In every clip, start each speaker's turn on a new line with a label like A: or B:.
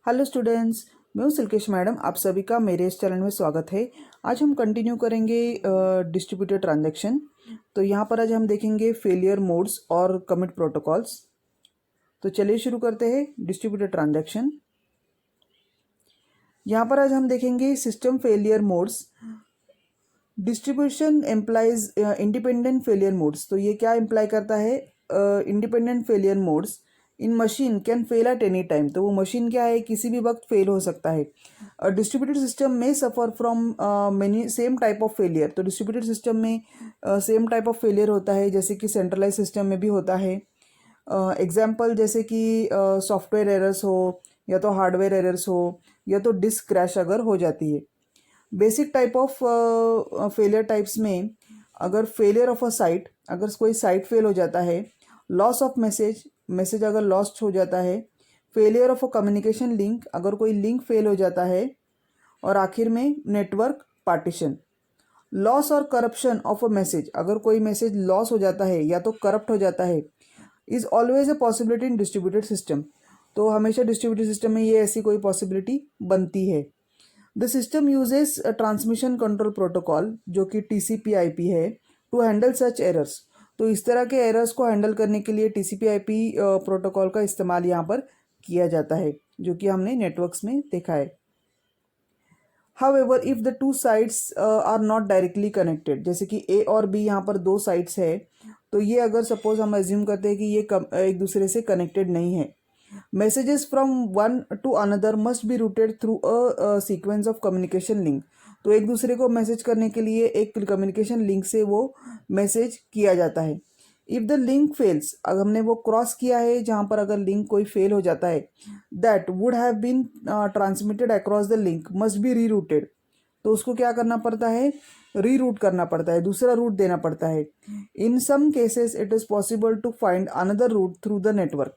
A: Hello students, मैं हूँ सिल्केश madam. आप सभी का मेरे इस चैनल में स्वागत है। आज हम कंटिन्यू करेंगे डिस्ट्रीब्यूटेड ट्रांजैक्शन। तो यहाँ पर आज हम देखेंगे फेलियर मोड्स और कमिट प्रोटोकॉल्स। तो चलिए शुरू करते हैं डिस्ट्रीब्यूटेड ट्रांजैक्शन। यहाँ पर आज हम देखेंगे system failure modes. Distribution employs independent failure modes. तो ये क्या इम्प्लाई करता है? Independent failure modes in machine can fail at any time. तो वो मशीन क्या है, किसी भी वक्त फेल हो सकता है। डिस्ट्रीब्यूटेड सिस्टम में suffer from many same type of failure. तो डिस्ट्रीब्यूटेड सिस्टम में सेम टाइप ऑफ फेलियर होता है, जैसे कि सेंट्रलाइज सिस्टम में भी होता है। एग्जाम्पल जैसे कि सॉफ्टवेयर एरर्स हो, या तो हार्डवेयर एरर्स हो, या तो डिस्क क्रैश अगर हो जाती है। Basic type of failure types में अगर फेलियर ऑफ अ साइट, अगर कोई साइट फेल हो जाता है, लॉस ऑफ मैसेज, मैसेज अगर लॉस्ट हो जाता है, failure of a communication link, अगर कोई लिंक फेल हो जाता है, और आखिर में नेटवर्क पार्टीशन। लॉस और करप्शन ऑफ अ मैसेज, अगर कोई मैसेज लॉस हो जाता है या तो करप्ट हो जाता है, is always a possibility in distributed system. तो हमेशा डिस्ट्रीब्यूटेड सिस्टम में ये ऐसी कोई पॉसिबिलिटी बनती है। The system uses transmission control protocol, जो कि TCP/IP है, टू हैंडल सच एरर्स। तो इस तरह के एरर्स को हैंडल करने के लिए TCP/IP प्रोटोकॉल का इस्तेमाल यहाँ पर किया जाता है, जो कि हमने नेटवर्क्स में देखा है। However, if the two sides are not directly connected, जैसे कि A और B यहाँ पर दो साइड्स है, तो ये अगर सपोज हम एज्यूम करते हैं कि ये एक दूसरे से कनेक्टेड नहीं है, messages from one to another must be routed through a sequence of communication link। तो एक दूसरे को मैसेज करने के लिए एक कम्युनिकेशन लिंक से वो मैसेज किया जाता है। इफ़ द लिंक फेल्स, अगर हमने वो क्रॉस किया है जहाँ पर अगर लिंक कोई फेल हो जाता है, that would have been transmitted across the link must be rerouted. तो उसको क्या करना पड़ता है? रीरूट करना पड़ता है, दूसरा रूट देना पड़ता है। In some cases it is possible to find another route through the network.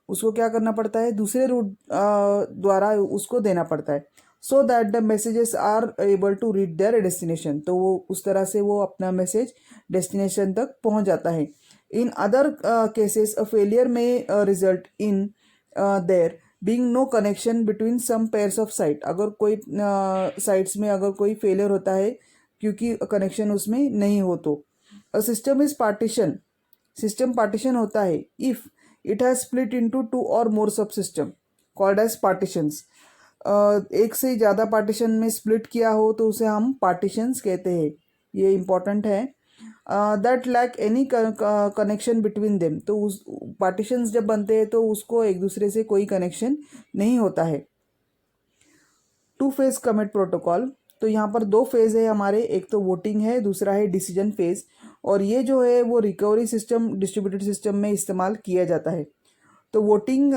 A: उसको क्या करना पड़ता है? दूसरे रूट द्वारा उसको देना पड़ता है, so that the messages are able to reach their destination. तो वो उस तरह से वो अपना मैसेज डेस्टिनेशन तक पहुंच जाता है। In other cases a failure may result in there being no connection between some pairs of site. अगर कोई साइट्स में अगर कोई फेलियर होता है क्योंकि कनेक्शन उसमें नहीं हो, तो a system is partition, system partition होता है if it has split into two और मोर सब सिस्टम कॉल्ड एज पार्टीशंस। एक से ज़्यादा पार्टीशन में स्प्लिट किया हो तो उसे हम पार्टीशंस कहते हैं। ये इम्पॉर्टेंट है। That lack any connection between them. तो उस पार्टीशंस जब बनते हैं तो उसको एक दूसरे से कोई कनेक्शन नहीं होता है। Two phase commit protocol. तो यहाँ पर दो फेज है हमारे, एक तो वोटिंग है, दूसरा है डिसीजन फेज। और ये जो है वो रिकवरी सिस्टम डिस्ट्रीब्यूटेड सिस्टम में इस्तेमाल किया जाता है। तो वोटिंग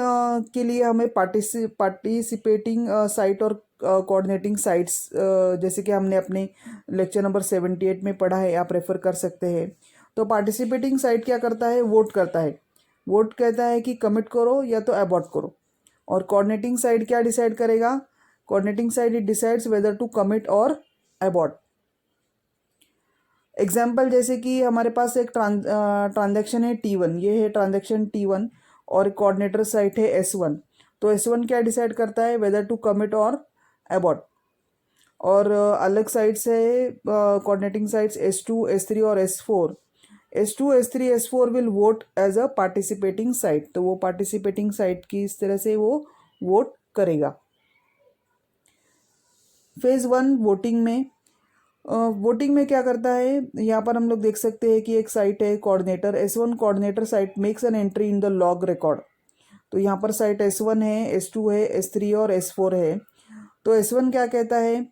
A: के लिए हमें पार्टिसिपेटिंग साइट और कोऑर्डिनेटिंग साइट्स, जैसे कि हमने अपने लेक्चर नंबर 78 में पढ़ा है, आप रेफर कर सकते हैं। तो पार्टिसिपेटिंग साइट क्या करता है? वोट करता है। वोट कहता है कि कमिट करो या तो अबॉर्ट करो। और कोऑर्डिनेटिंग साइट क्या डिसाइड करेगा? Coordinating site it decides whether to commit और अबॉर्ट। एग्जाम्पल जैसे कि हमारे पास एक ट्रांजैक्शन है T1, ये है ट्रांजैक्शन T1, और कोऑर्डिनेटर साइट है S1। तो S1 क्या डिसाइड करता है? वेदर टू कमिट और अबॉर्ट। और अलग साइट्स है कोऑर्डिनेटिंग साइट्स S2, S3 और S4। S2, S3, S4 will vote as a participating site. तो वो पार्टिसिपेटिंग साइट की इस तरह से वो वोट करेगा। फेज वन वोटिंग में, वोटिंग में क्या करता है? यहाँ पर हम लोग देख सकते हैं कि एक साइट है coordinator S1। Coordinator site makes an entry in the log record. तो यहाँ पर साइट S1 है, S2 है, S3 और S4 है। तो S1 क्या कहता है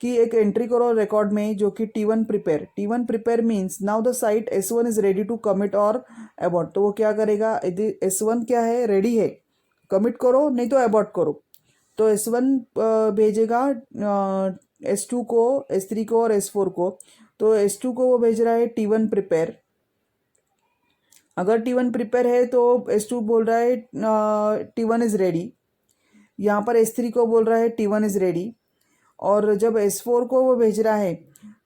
A: कि एक एंट्री करो रिकॉर्ड में, जो कि T1 prepare. T1 prepare means now the site S1 is ready to commit और अबॉर्ट। तो वो क्या करेगा? यदि S1 क्या है? रेडी है, कमिट करो नहीं तो अबॉर्ट करो। तो S1 भेजेगा S2 को, S3 को और S4 को। तो S2 को वो भेज रहा है T1 प्रिपेयर। अगर T1 प्रिपेयर है तो S2 बोल रहा है T1 इज़ रेडी। यहाँ पर S3 को बोल रहा है T1 इज़ रेडी। और जब S4 को वो भेज रहा है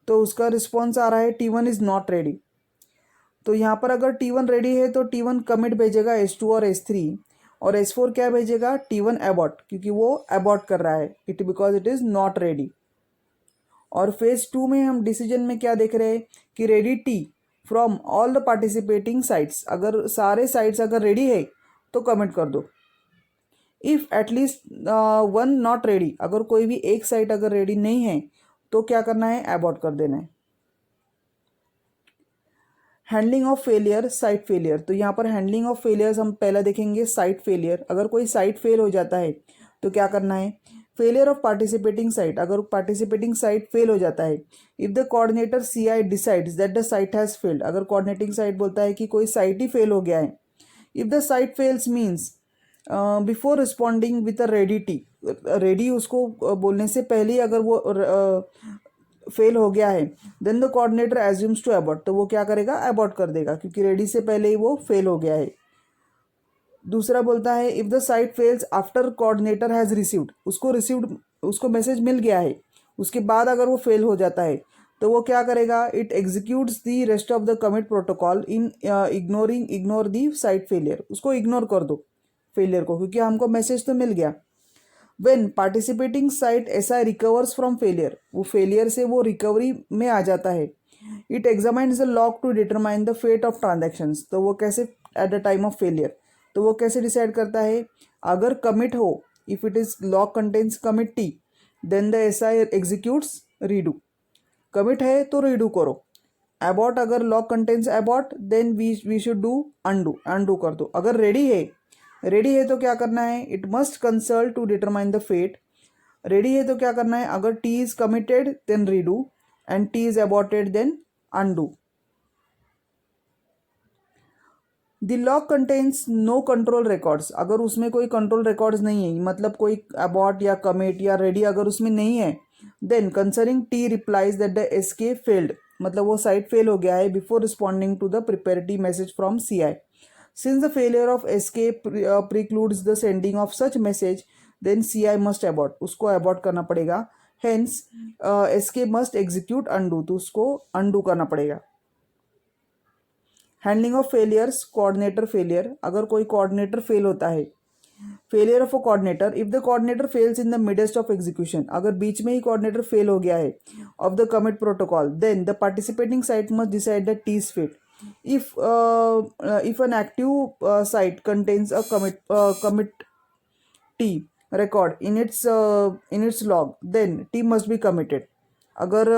A: तो उसका रिस्पॉन्स आ रहा है T1 इज़ नॉट रेडी। तो यहाँ पर अगर T1 रेडी है तो T1 कमिट भेजेगा S2 और S3। और S4 क्या भेजेगा, T1 abort, क्योंकि वो abort कर रहा है, it because it is not ready. और फेज 2 में हम डिसीजन में क्या देख रहे हैं कि ready T from all the participating sites, अगर सारे साइट्स अगर रेडी है तो कमिट कर दो। If at least one not ready, अगर कोई भी एक साइट अगर रेडी नहीं है तो क्या करना है, अबॉर्ट कर देना है। Handling of failure, site failure, तो यहाँ पर हैंडलिंग ऑफ फेलियर्स हम पहले देखेंगे। साइट फेलियर, अगर कोई साइट फेल हो जाता है तो क्या करना है। फेलियर ऑफ पार्टिसिपेटिंग साइट, अगर पार्टिसिपेटिंग साइट फेल हो जाता है, if the coordinator CI decides that the site has failed, अगर कोऑर्डिनेटिंग साइट बोलता है कि कोई साइट ही फेल हो गया है, if the site fails means before responding with a ready T, ready उसको बोलने से पहले ही अगर वो फेल हो गया है, then the coordinator assumes to abort, तो वो क्या करेगा, अबॉर्ट कर देगा, क्योंकि रेडी से पहले ही वो फेल हो गया है। दूसरा बोलता है if the site fails after coordinator has received, उसको मैसेज मिल गया है, उसके बाद अगर वो फेल हो जाता है तो वो क्या करेगा, it executes the rest of the commit protocol in ignore the site failure, उसको इग्नोर कर दो फेलियर को, क्योंकि हमको मैसेज तो मिल गया। When participating site SI recovers from failure, वो फेलियर से वो रिकवरी में आ जाता है। It examines the log to determine the fate of transactions, तो वो कैसे at the time of failure, तो वो कैसे डिसाइड करता है, अगर कमिट हो, if it is log contains commit T, then the SI executes redo, commit है तो रीडू करो। अबॉट, अगर log contains abort, then we should do undo कर दो। अगर रेडी है तो क्या करना है, it must consult to determine the fate, ready है तो क्या करना है, अगर T is committed then redo and T is aborted then undo. The log contains no control records, अगर उसमें कोई कंट्रोल रिकॉर्ड्स नहीं है, मतलब कोई अबॉट या कमिट या रेडी अगर उसमें नहीं है, then concerning T replies that the SK failed, मतलब वो साइट फेल हो गया है before responding to the prepare T message from CI। Since the failure of SK precludes the sending of such message, then CI must abort, उसको abort करना पड़ेगा। Hence, SK must execute undo, तो उसको undo करना पड़ेगा। Handling of failures, coordinator failure, अगर कोई coordinator fail होता है, failure of a coordinator, if the coordinator fails in the midst of execution, अगर बीच में ही कोऑर्डिनेटर फेल हो गया है of the commit protocol, then the participating site must decide the T's fate. If an active site contains a commit T record in its log, then T must be committed. अगर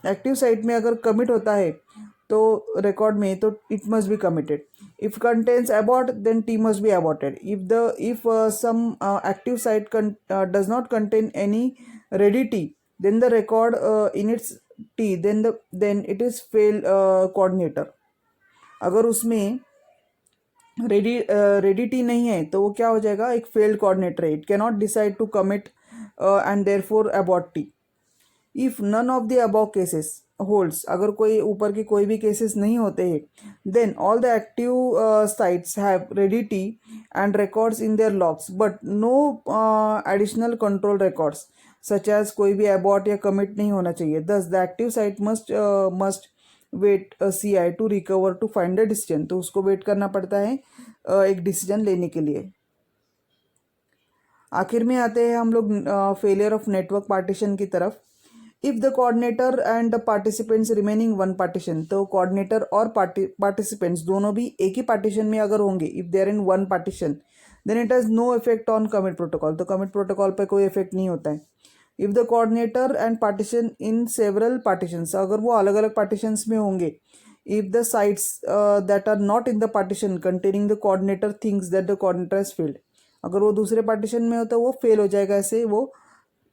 A: active site में अगर commit होता है तो record में, तो it must be committed. If contains abort, then T must be aborted. If some active site does not contain any ready T, then the record in its T, then it is fail coordinator. अगर उसमें ready T नहीं है तो वो क्या हो जाएगा, एक फेल्ड कोऑर्डिनेटर है, it cannot decide to commit and therefore abort T. If none of the above cases holds, अगर कोई ऊपर के कोई भी केसेस नहीं होते हैं, then all the active sites have ready T and records in their logs, but no additional control records such as कोई भी अबॉट या कमिट नहीं होना चाहिए। Thus the active site must wait CI to recover to find the decision, तो उसको wait करना पड़ता है एक डिसीजन लेने के लिए। आखिर में आते हैं हम लोग फेलियर ऑफ नेटवर्क पार्टीशन की तरफ। If the coordinator and the participants remaining one partition, तो कोऑर्डिनेटर और पार्टिसिपेंट्स दोनों भी एक ही पार्टीशन में अगर होंगे, if they are in one partition, then it has no effect on commit protocol, तो कमिट प्रोटोकॉल पे कोई इफेक्ट नहीं होता है। If the coordinator and partition in several partitions, अगर वो अलग अलग पार्टीशंस में होंगे, if the sites that are not in the partition containing the coordinator thinks that the coordinator has failed, अगर वो दूसरे पार्टीशन में होता है वो फेल हो जाएगा, ऐसे वो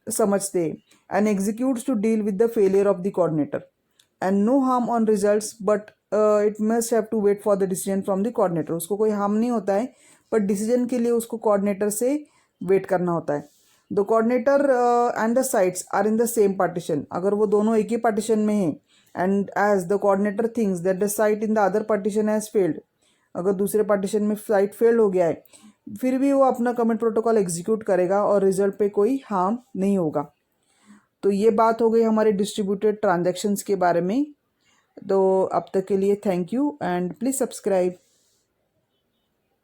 A: समझते हैं। And executes to deal with the failure of the coordinator and no harm on results, but it must have to wait for the decision from the coordinator, उसको कोई हार्म नहीं होता है, बट डिसीजन के लिए उसको कोऑर्डिनेटर से wait करना होता है। The coordinator and the sites are in the same partition, अगर वो दोनों एक ही पार्टीशन में हैं, and as the coordinator thinks that the site in the other partition has failed, अगर दूसरे पार्टीशन में साइट फेल हो गया है, फिर भी वो अपना कमिट प्रोटोकॉल एग्जीक्यूट करेगा और रिजल्ट पे कोई हार्म नहीं होगा। तो ये बात हो गई हमारे डिस्ट्रीब्यूटेड ट्रांजैक्शंस के बारे में। तो अब तक के लिए thank you and please subscribe.